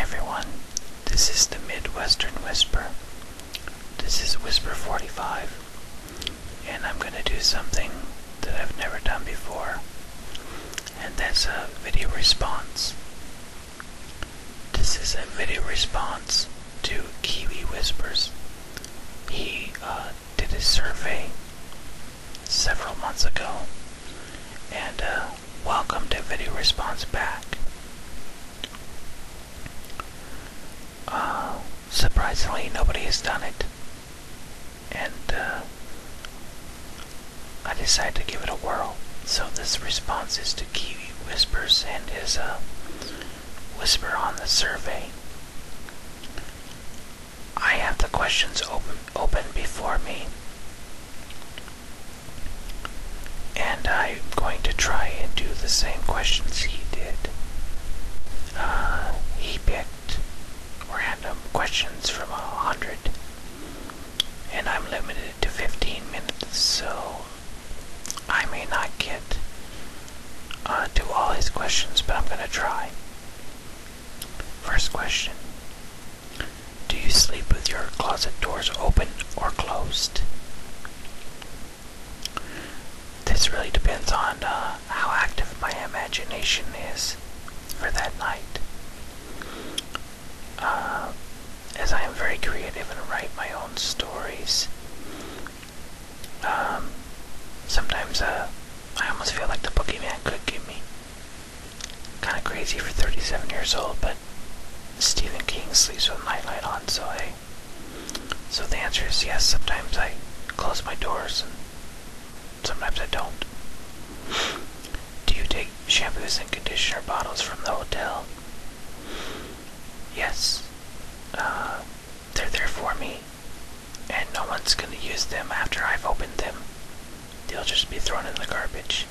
everyone, this is the Midwestern Whisper. This is Whisper 45, and I'm going to do something that I've never done before, and that's a video response. This is a video response to KiwiWhispers. He did a survey several months ago, and welcomed a video response back. Surprisingly, nobody has done it, and I decided to give it a whirl. So this response is to KiwiWhispers and his whisper on the survey. I have the questions open before me, and I'm going to try and do the same questions he did. He picked random questions from 100, and I'm limited to 15 minutes, so I may not get to all his questions, but I'm going to try. First question: do you sleep with your closet doors open or closed? This really depends on how active my imagination is for that night. As I am very creative and write my own stories, sometimes I almost feel like the boogeyman could get me. Kind of crazy for 37 years old, but Stephen King sleeps with a nightlight on, so the answer is yes. Sometimes I close my doors, and sometimes I don't. Do you take shampoos and conditioner bottles from the hotel? Yes. They're there for me, and no one's going to use them after I've opened them. They'll just be thrown in the garbage.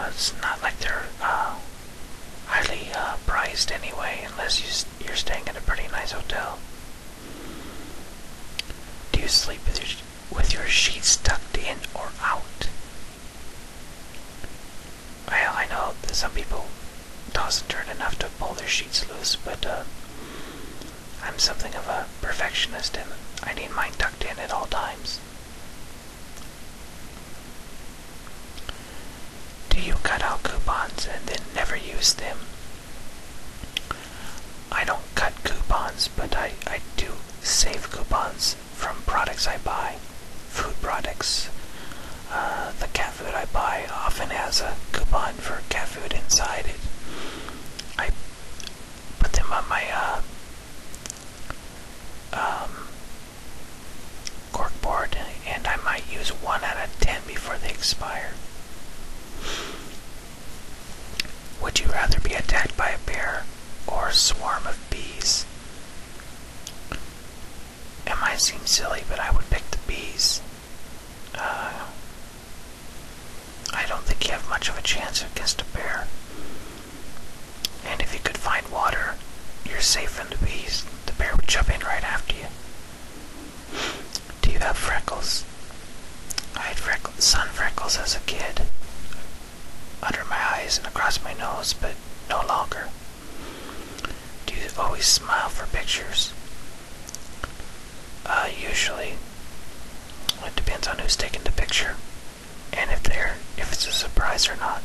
It's not like they're highly prized anyway, unless you're staying at a pretty nice hotel. Do you sleep with your sheets tucked in or out? Well, I know that some people toss and turn enough to pull their sheets loose, but I'm something of a perfectionist, and I need mine tucked in at all times. Do you cut out coupons and then never use them? I don't cut coupons, but I do save coupons from products I buy. Food products. The cat food I buy often has a coupon for cat food inside it. I put them on my cork board, and I might use 1 out of 10 before they expire. Would you rather be attacked by a bear or a swarm of bees? It might seem silly, but I would pick the bees. I don't think you have much of a chance against a bear. And if you could find water, you're safe from the bees. The bear would jump in right after you. Do you have freckles? I had sun freckles as a kid, under my eyes and across my nose, but no longer. Do you always smile for pictures? Usually. It depends on who's taking the picture, and if it's a surprise or not.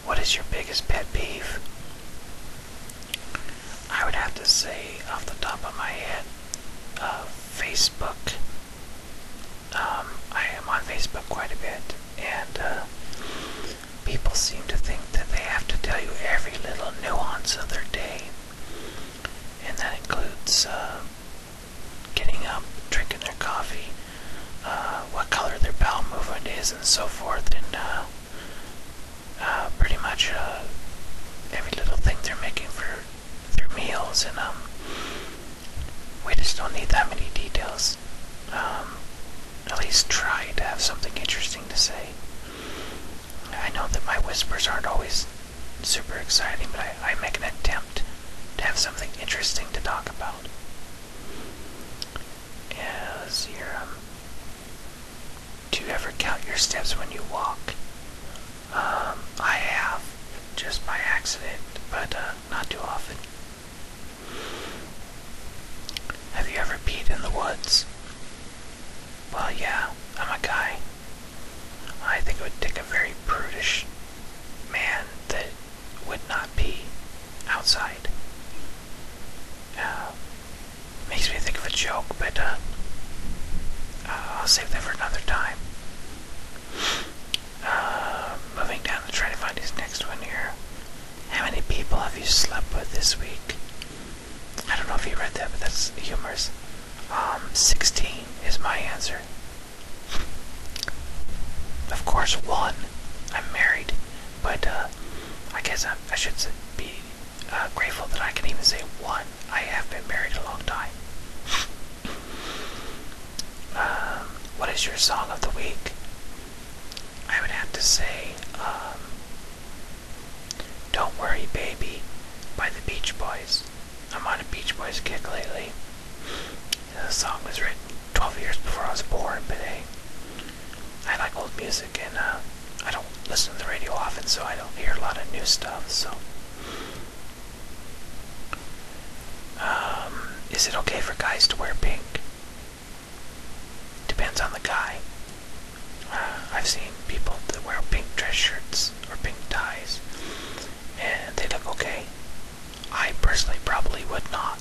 What is your biggest pet peeve? I would have to say, off the top of my head, Facebook. I am on Facebook quite a bit, and people seem to think that they have to tell you every little nuance of their day, and that includes getting up, drinking their coffee, what color their bowel movement is, and so forth, and pretty much every little thing they're making for their meals, and we just don't need that many details. At least try to have something interesting to say. I know that my whispers aren't always super exciting, but I make an attempt to have something interesting to talk about. Do you ever count your steps when you walk? I have, just by accident. but not too often. Have you ever peed in the woods? Well, yeah, I'm a guy. I think it would take a very prudish man that would not pee outside. Makes me think of a joke, but I'll save that for another time. Moving down and trying to find his next one here. How many people have you slept with this week? I don't know if you read that, but that's humorous. 16 is my answer. Of course, 1. I'm married, but I guess I should be grateful that I can even say 1. I have been married a long time. What is your song of the week? I would have to say, Don't Worry Baby by the Beach Boys. I'm on a Beach Boys kick lately. The song was written 12 years before I was born, but hey, I like old music, and I don't listen to the radio often, so I don't hear a lot of new stuff, so. Is it okay for guys to wear pink? Depends on the guy. I've seen people that wear pink dress shirts or pink ties, and they look okay. I personally probably would not.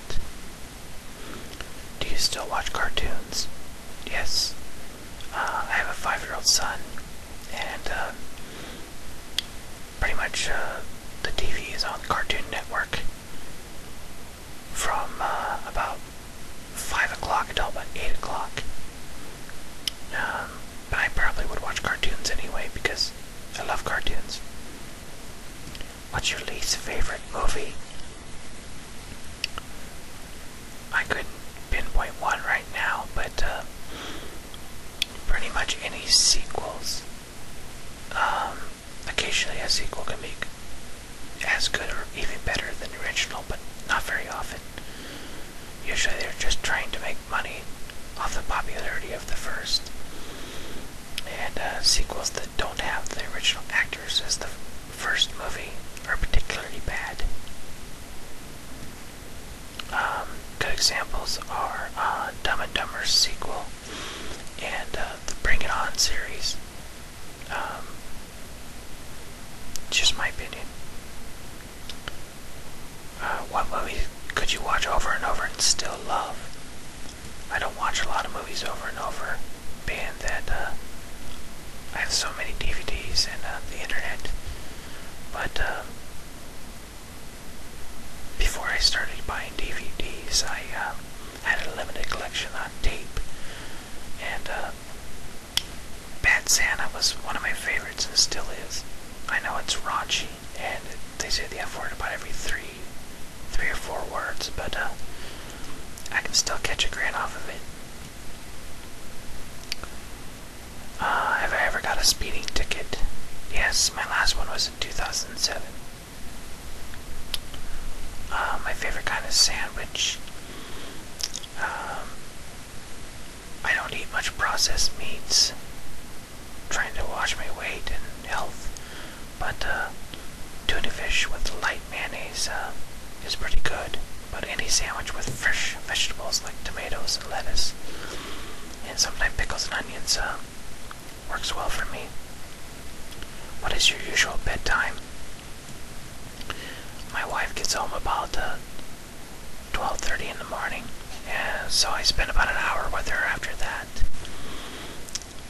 Do you still watch cartoons? Yes. I have a 5-year-old son, and pretty much the TV is on Cartoon Network from about 5 o'clock until about 8 o'clock. But I probably would watch cartoons anyway because I love cartoons. What's your least favorite movie? I couldn't pinpoint one right now, but pretty much any sequels. Occasionally a sequel can be as good or even better than the original, but not very often. Usually they're just trying to make money off the popularity of the first. And sequels that don't have the original actors as the first movie are particularly bad. Good examples are Dumb and Dumber's sequel and the Bring It On series. Just my opinion. What movie could you watch over and over and still love? I don't watch a lot of movies over and over, being that I have so many DVDs and the internet. But before I started buying DVDs, I had a limited collection on tape, and Bad Santa was one of my favorites and still is. I know it's raunchy, and they say the F word about every three or four words, but I can still catch a grin off of it. Have I ever got a speeding ticket? Yes, my last one was in 2007. My favorite kind of sandwich. I don't eat much processed meats. Trying to watch my weight and health, but tuna fish with light mayonnaise is pretty good. But any sandwich with fresh vegetables like tomatoes and lettuce, and sometimes pickles and onions, works well for me. What is your usual bedtime? My wife gets home about 12:30 in the morning, and so I spend about an hour with her after that.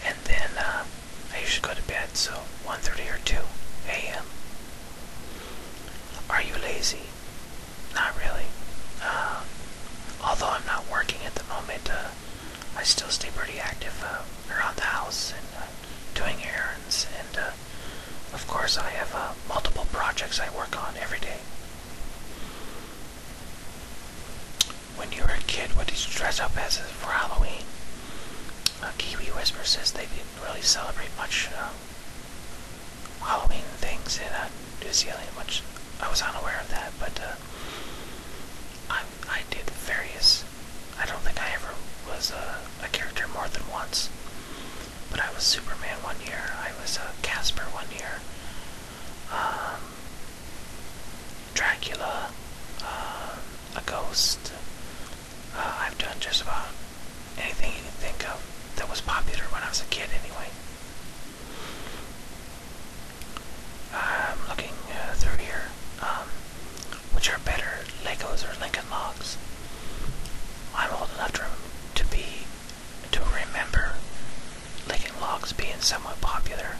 And then I usually go to bed, so 1:30 or 2 a.m. Are you lazy? Not really. Although I'm not working at the moment, I still stay pretty active around the house and doing errands, and of course I have multiple projects I work on every day. When you were a kid, what did you dress up as for Halloween? KiwiWhispers says they didn't really celebrate much Halloween things in New Zealand, which I was unaware of that, but I did various. I don't think I ever was a character more than once, but I was Superman one year, I was Casper one year, Dracula, a ghost. I've done just about anything you can think of that was popular when I was a kid anyway. I'm looking through here. Which are better, Legos or Lincoln Logs? I'm old enough to remember Lincoln Logs being somewhat popular.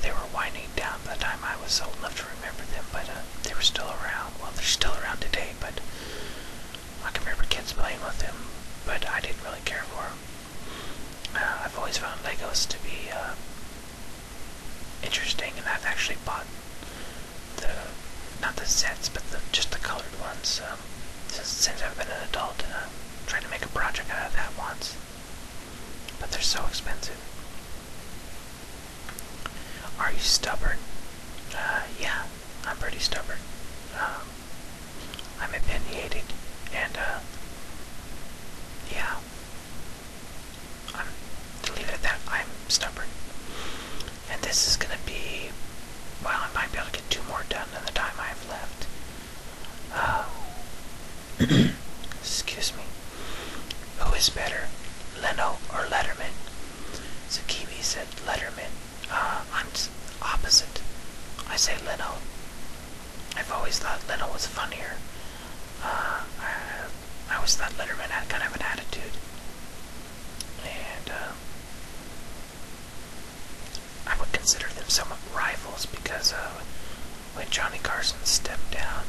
They were winding down by the time I was old enough to remember them, but they were still around. Well, they're still around today, but I can remember kids playing with them, but I didn't really care for them. I've always found Legos to be interesting, and I've actually bought not the sets, but just the colored ones, since I've been an adult, and tried to make a project out of that once. But they're so expensive. Are you stubborn? Yeah, I'm pretty stubborn. I'm opinionated, and yeah, to leave it at that, I'm stubborn. And this is gonna be, well, I might be able to get 2 more done in the time I have left. Excuse me. Who is better, Leno or Letterman? So Kiwi said Letterman. I'm opposite. I say Leno. I've always thought Leno was funnier. I always thought Letterman had kind of an attitude. And I would consider them somewhat rivals because when Johnny Carson stepped down,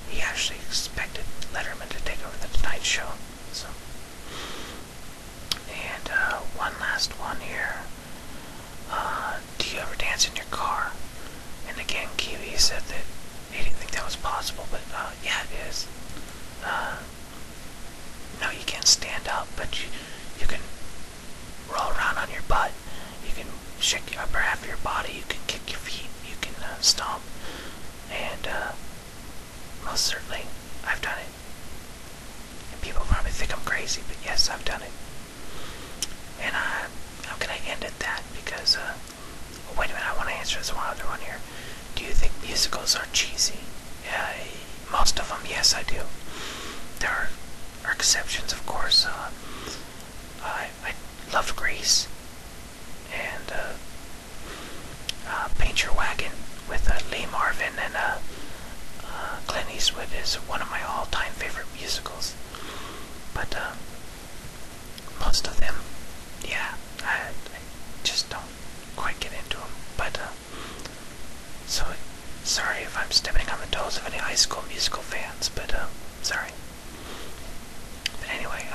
he actually expected Letterman to take over the Tonight Show. So, and one last one here. Do you ever dance in your car? And again, Kiwi said that he didn't think that was possible, but yeah, it is. No, you can't stand up, but you can roll around on your butt. You can shake the upper half of your body. You can kick your feet. You can stomp. And most certainly, I've done it. And people probably think I'm crazy, but yes, I've done it. And I'm gonna end at that because, oh, wait a minute, I want to answer this one other one here. Do you think musicals are cheesy? Most of them, yes, I do. There are exceptions, of course. I loved Grease, and Paint Your Wagon with Lee Marvin and Clint Eastwood is one of my all-time favorite musicals. But most of them, yeah, I just don't quite get into them. But so sorry if I'm stepping on the toes of any High School Musical fans, but sorry. But anyway,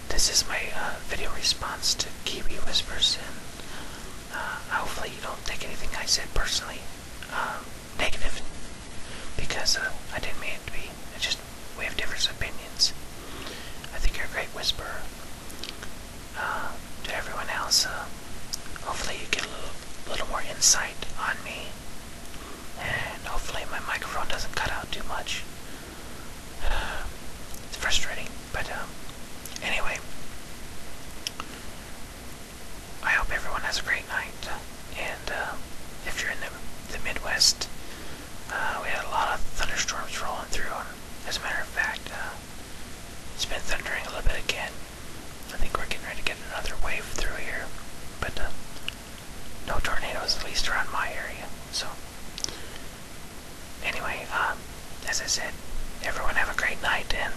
this is my video response to KiwiWhispers, and hopefully you don't take anything I said personally negative, because I didn't mean it to be. It's just we have different opinions. I think you're a great whisperer. To everyone else, hopefully you get a little more insight on me, and hopefully my microphone doesn't cut out too much. It's frustrating, but anyway, I hope everyone has a great night, and if you're in the Midwest, we had a lot of thunderstorms rolling through, and as a matter of fact, it's been thundering a little bit again. I think we're getting ready to get another wave through here, but no tornadoes, at least around my area. So anyway, as I said, everyone have a great night, and